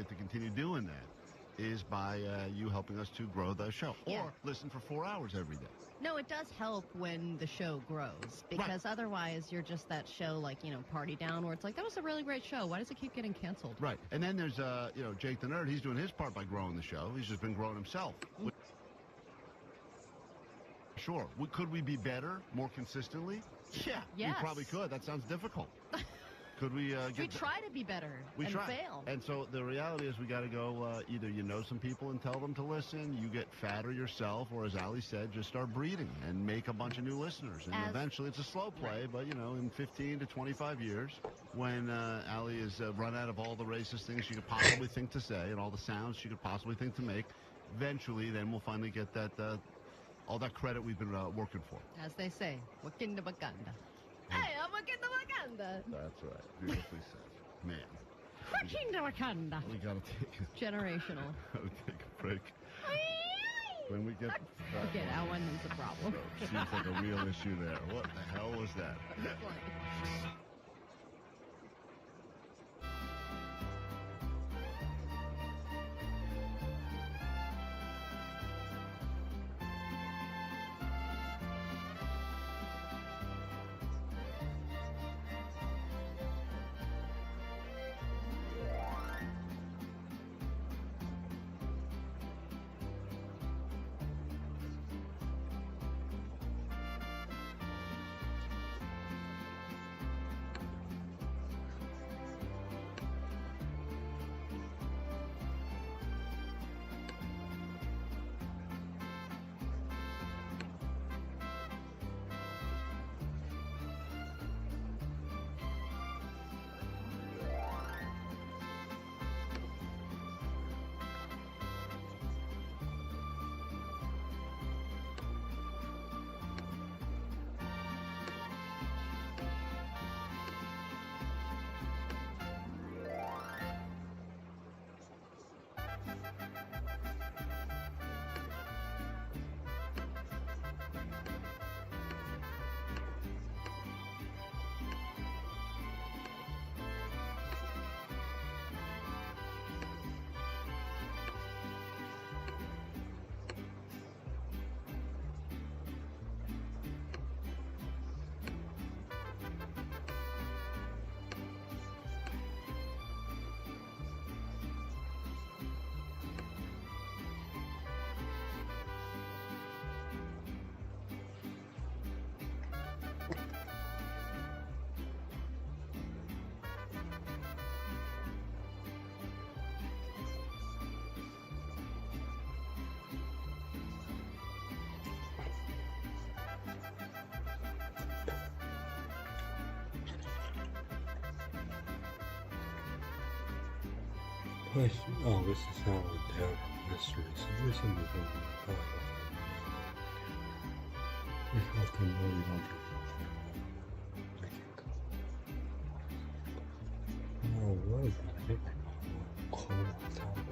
get to continue doing that is by you helping us to grow the show. Yeah. Or listen for 4 hours every day. No, it does help when the show grows, because otherwise you're just that show like, Party Down, where it's like, that was a really great show. Why does it keep getting canceled? Right. And then there's, Jake the Nerd. He's doing his part by growing the show. He's just been growing himself. Sure. Could we be better, more consistently? Yeah, Yes. we probably could. That sounds difficult. Could we We try to be better We and try. fail. And so the reality is we got to go, either you know some people and tell them to listen, you get fatter yourself, or as Ali said, just start breeding and make a bunch of new listeners. And eventually it's a slow play, but, in 15 to 25 years, when Ali is run out of all the racist things she could possibly think to say and all the sounds she could possibly think to make, eventually then we'll finally get that all that credit we've been working for. As they say, Wakanda Wakanda. Hey, I'm Wakanda Wakanda. That's right. Beautifully said. Man. Wakanda Wakanda. We got to take Generational. take a break. When we get Okay, that one is a problem. seems like a real issue there. What the hell was that? Oh, this is how we have mysteries. So listen to them. There's nothing more you don't do. Oh, what is that? Cold time.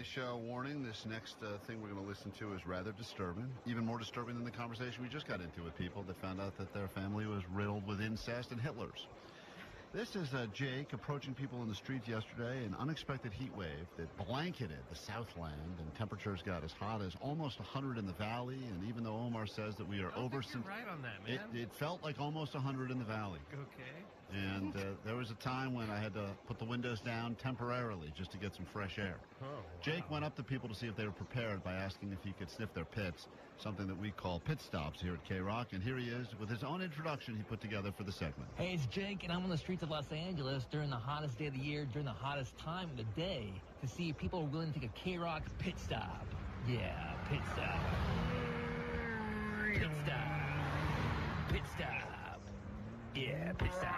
show warning, this next thing we're going to listen to is rather disturbing. Even more disturbing than the conversation we just got into with people that found out that their family was riddled with incest and Hitlers. This is Jake approaching people in the streets yesterday. An unexpected heat wave that blanketed the Southland, and temperatures got as hot as almost 100 in the valley. And even though Omar says that we are over, you're right on that, man. It felt like almost 100 in the valley. Okay. And there was a time when I had to put the windows down temporarily just to get some fresh air. Oh, wow. Jake went up to people to see if they were prepared by asking if he could sniff their pits, something that we call pit stops here at K-Rock. And here he is with his own introduction he put together for the segment. Hey, it's Jake, and I'm on the streets of Los Angeles during the hottest day of the year, during the hottest time of the day, to see if people are willing to take a K-Rock pit stop. Yeah, pit stop. Pit stop. Pit stop. Yeah, pit stop.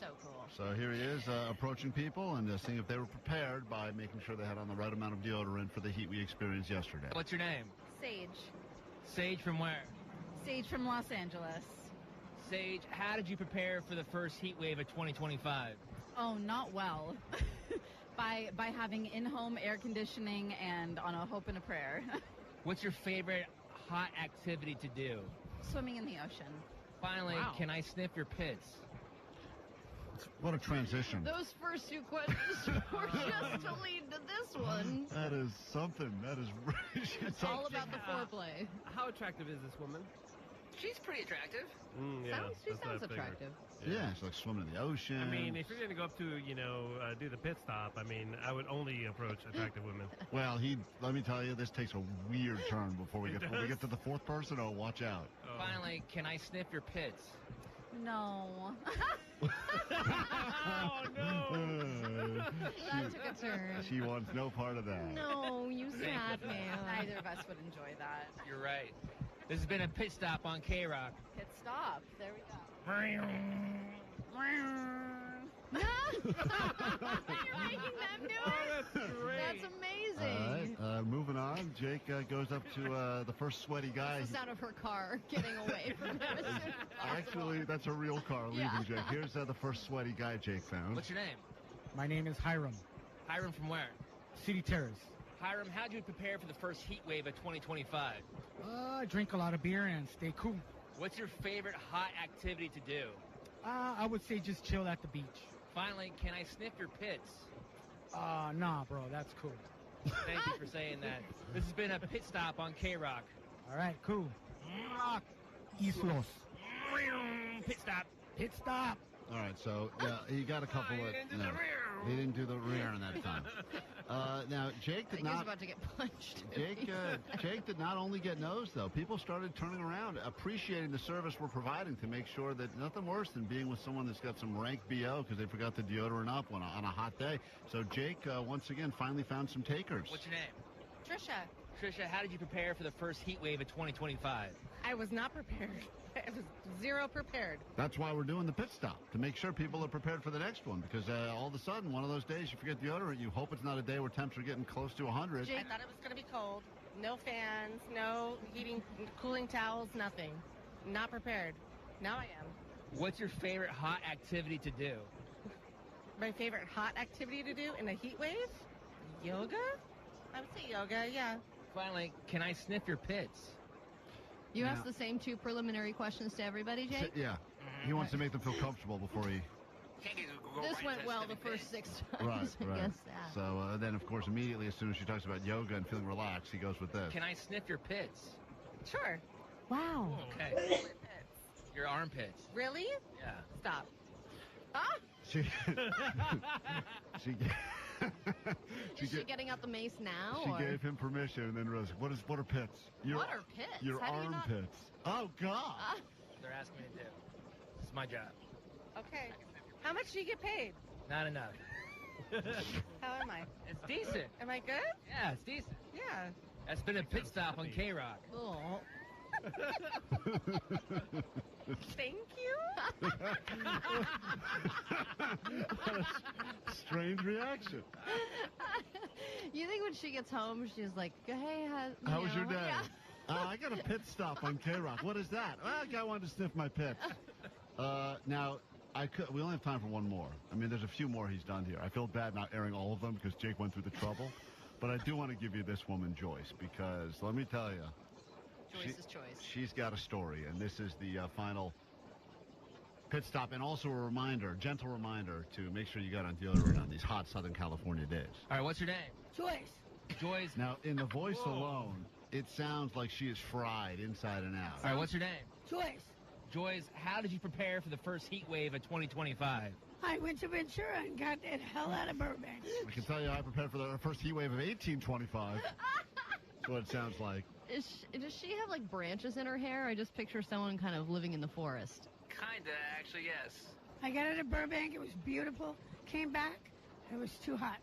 So cool. So here he is approaching people and seeing if they were prepared by making sure they had on the right amount of deodorant for the heat we experienced yesterday. What's your name? Sage. Sage from where? Sage from Los Angeles. Sage, how did you prepare for the first heat wave of 2025? Oh, not well. by having in-home air conditioning and on a hope and a prayer. What's your favorite hot activity to do? Swimming in the ocean. Finally, Wow. can I sniff your pits? What a transition. Those first two questions were just to lead to this one. That is something. That is It's all about the foreplay. How attractive is this woman? She's pretty attractive. She sounds attractive. Yeah, it's like swimming in the ocean. I mean, if you're going to go up to, do the pit stop, I mean, I would only approach attractive women. Well, let me tell you, this takes a weird turn before we It get when we does? get to the fourth person. Oh, watch out. Oh. Finally, can I sniff your pits? No. Oh, no. That took a turn. She wants no part of that. No, you sad man. Neither of us would enjoy that. You're right. This has been a pit stop on K-Rock. Pit stop. There we go. No! You're making them do Oh, it? that's great. That's amazing. All right, moving on. Jake goes up to the first sweaty guy. That's the sound of her car getting away from him as soon as possible. Actually, that's a real car leaving Yeah. Jake. Here's the first sweaty guy Jake found. What's your name? My name is Hiram, Hiram from where? City Terrace. Hiram, how'd you prepare for the first heat wave of 2025? I drink a lot of beer and stay cool. What's your favorite hot activity to do? I would say just chill at the beach. Finally, can I sniff your pits? Nah, bro, that's cool. Thank you for saying that. This has been a pit stop on K-Rock. All right, cool. Rock. East Los. Pit stop. Pit stop. All right, so he got a couple of. No, he didn't do the rear in that time. Now Jake I did think he's not. about to get punched. Jake did not only get nosed, though. People started turning around, appreciating the service we're providing to make sure that nothing worse than being with someone that's got some rank BO because they forgot the deodorant up on a hot day. So Jake, once again, finally found some takers. What's your name? Trisha. Trisha, how did you prepare for the first heat wave of 2025? I was not prepared. I was zero prepared. That's why we're doing the pit stop, to make sure people are prepared for the next one. Because all of a sudden, one of those days, you forget deodorant. You hope it's not a day where temps are getting close to 100. I thought it was going to be cold. No fans, no heating, cooling towels, nothing. Not prepared. Now I am. What's your favorite hot activity to do? My favorite hot activity to do in a heat wave? Yoga? I would say yoga, yeah. Finally, can I sniff your pits? You Yeah. asked the same two preliminary questions to everybody, Jake? Yeah. He wants to make them feel comfortable before he... This went well the first 6 Right, times. I right. guess that. So then, of course, immediately as soon as she talks about yoga and feeling relaxed, he goes with this. Can I sniff your pits? Sure. Wow. Okay. Your armpits. Really? Yeah. Stop. Ah! She, she, Is she getting out the mace now? she or? gave him permission and then realized, what are pits? What are pits? Your How do you not- armpits. Oh, God. Ah, They're asking me to do. It's my job. Okay. How much do you get paid? Not enough. How am I? It's decent. Am I good? Yeah, it's decent. Yeah. That's been a pit stop on K-Rock. oh. Thank you. Strange reaction. You think when she gets home, she's like, hey, How was your day? Yeah. I got a pit stop on K-Rock. What is that? Well, a guy wanted to sniff my pits. Now, We only have time for one more. I mean, there's a few more he's done here. I feel bad not airing all of them because Jake went through the trouble. But I do want to give you this woman, Joyce, because let me tell you. Joyce's choice. She's got a story, and this is the final pit stop, and also a reminder, gentle reminder, to make sure you got on deodorant on these hot Southern California days. All right, what's your name? Joyce. Joyce. Now, in the voice alone, it sounds like she is fried inside and out. All right, what's your name? Joyce. Joyce, how did you prepare for the first heat wave of 2025? I went to Ventura and got the hell out of Burbank. I can tell you I prepared for the first heat wave of 1825. That's what it sounds like. Does she have like branches in her hair? I just picture someone kind of living in the forest. Kinda, actually, yes. I got out of Burbank. It was beautiful. Came back. It was too hot.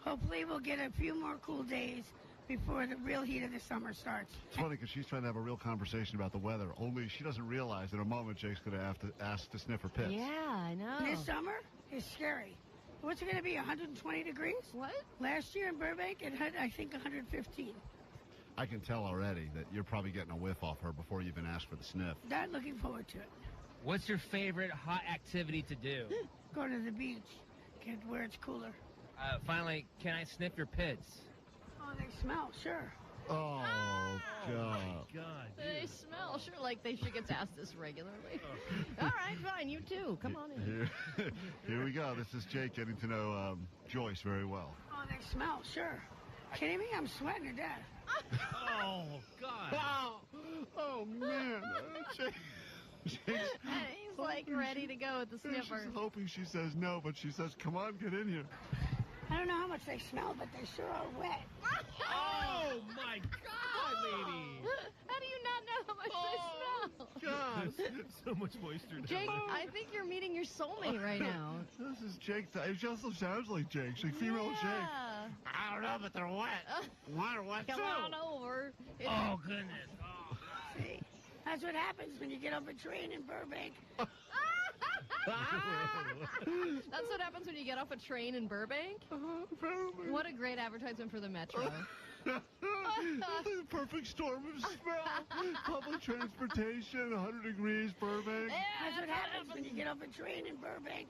Hopefully we'll get a few more cool days before the real heat of the summer starts. It's funny because she's trying to have a real conversation about the weather, only she doesn't realize in a moment Jake's going to have to ask to sniff her pits. Yeah, I know. This summer is scary. What's it going to be, 120 degrees? What? Last year in Burbank, it had, I think, 115. I can tell already that you're probably getting a whiff off her before you even ask for the sniff. Not looking forward to it. What's your favorite hot activity to do? Go to the beach, get where it's cooler. Finally, can I sniff your pits? Oh, they smell, sure. Oh, God. God, They dude. smell. Sure, like they should get asked this regularly. All right, fine. You too. Come on in. Here we go. This is Jake getting to know Joyce very well. Oh, they smell, sure. Kidding me? I'm sweating to death. Oh, God. Oh, man. Jake's And he's like ready to go with the sniffer. She's hoping she says no, but she says, come on, get in here. I don't know how much they smell, but they sure are wet. Oh, my God, lady. How do you not know how much they smell? God. So much moisture down Jake, there. I think you're meeting your soulmate right now. This is Jake. It just sounds like Jake. She's like female Jake. Yeah. I don't know, but they're wet. Mine are wet, Come too. on over. Oh, goodness. Oh. See, that's what happens when you get off a train in Burbank. That's what happens when you get off a train in Burbank. What a great advertisement for the Metro. Perfect storm of smell. Public transportation, 100 degrees, Burbank. That's what happens when you get off a train in Burbank.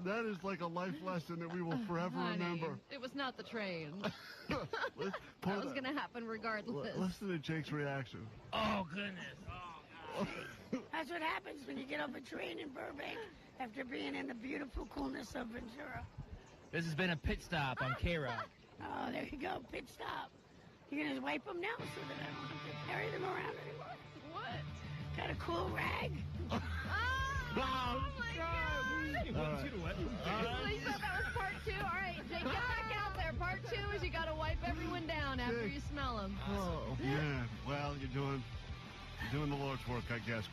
That is like a life lesson that we will forever Honey, remember. it was not the train. Let's That pour was going to happen regardless. Listen to Jake's reaction. Oh, goodness. Oh, God. That's what happens when you get off a train in Burbank after being in the beautiful coolness of Ventura. This has been a pit stop on K-Rock. Oh, there you go, pit stop. You're going to wipe them now so that I don't have to carry them around anymore. What? Got a cool rag? Oh my God. He wants you to wet them. So you thought that was part two? All right, Jake, get back out there. Part two is you got to wipe everyone down after you smell them. Oh, man. Well, you're doing the Lord's work, I guess.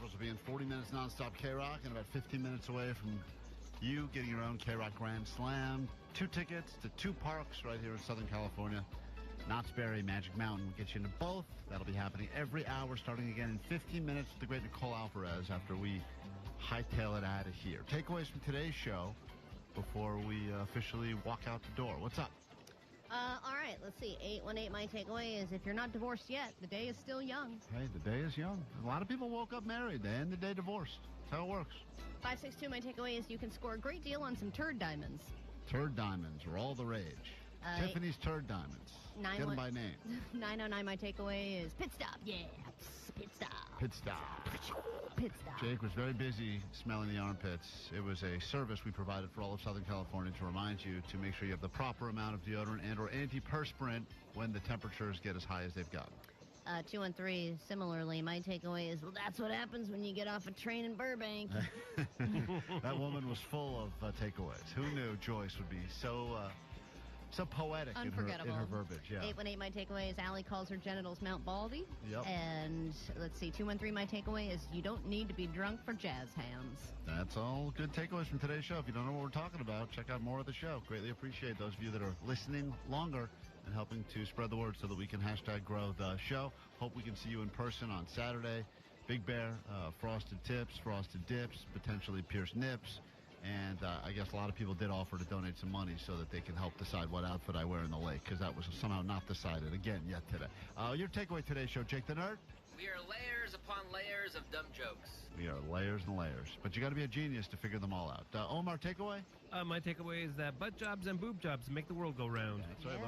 commercials will be in 40 minutes nonstop K-Rock and about 15 minutes away from you getting your own K-Rock Grand Slam. 2 tickets to 2 parks right here in Southern California. Knott's Berry, Magic Mountain will get you into both. That'll be happening every hour starting again in 15 minutes with the great Nicole Alvarez after we hightail it out of here. Takeaways from today's show before we officially walk out the door. What's up? All right, let's see. 818, my takeaway is if you're not divorced yet, the day is still young. Hey, the day is young. A lot of people woke up married. They end the day divorced. That's how it works. 562, my takeaway is you can score a great deal on some turd diamonds. Turd diamonds are all the rage. Tiffany's Turd Diamonds. Get them by name. 909, my takeaway is pit stop. Yeah, pit stop. Pit stop. Pit stop. Jake was very busy smelling the armpits. It was a service we provided for all of Southern California to remind you to make sure you have the proper amount of deodorant and or antiperspirant when the temperatures get as high as they've gotten. 213, similarly, my takeaway is, well, that's what happens when you get off a train in Burbank. That woman was full of takeaways. Who knew Joyce would be so poetic in her verbiage? Yeah. 818, my takeaway is Allie calls her genitals Mount Baldy. Yep. And let's see, 213, my takeaway is you don't need to be drunk for jazz hands. That's all good takeaways from today's show. If you don't know what we're talking about, check out more of the show. Greatly appreciate those of you that are listening longer and helping to spread the word so that we can hashtag grow the show. Hope we can see you in person on Saturday. Big Bear, frosted tips, frosted dips, potentially pierced nips. And I guess a lot of people did offer to donate some money so that they can help decide what outfit I wear in the lake, because that was somehow not decided again yet today. Your takeaway today's show, Jake the Nerd? We are layers upon layers of dumb jokes. We are layers and layers. But you got to be a genius to figure them all out. Omar, takeaway? My takeaway is that butt jobs and boob jobs make the world go round. That's right.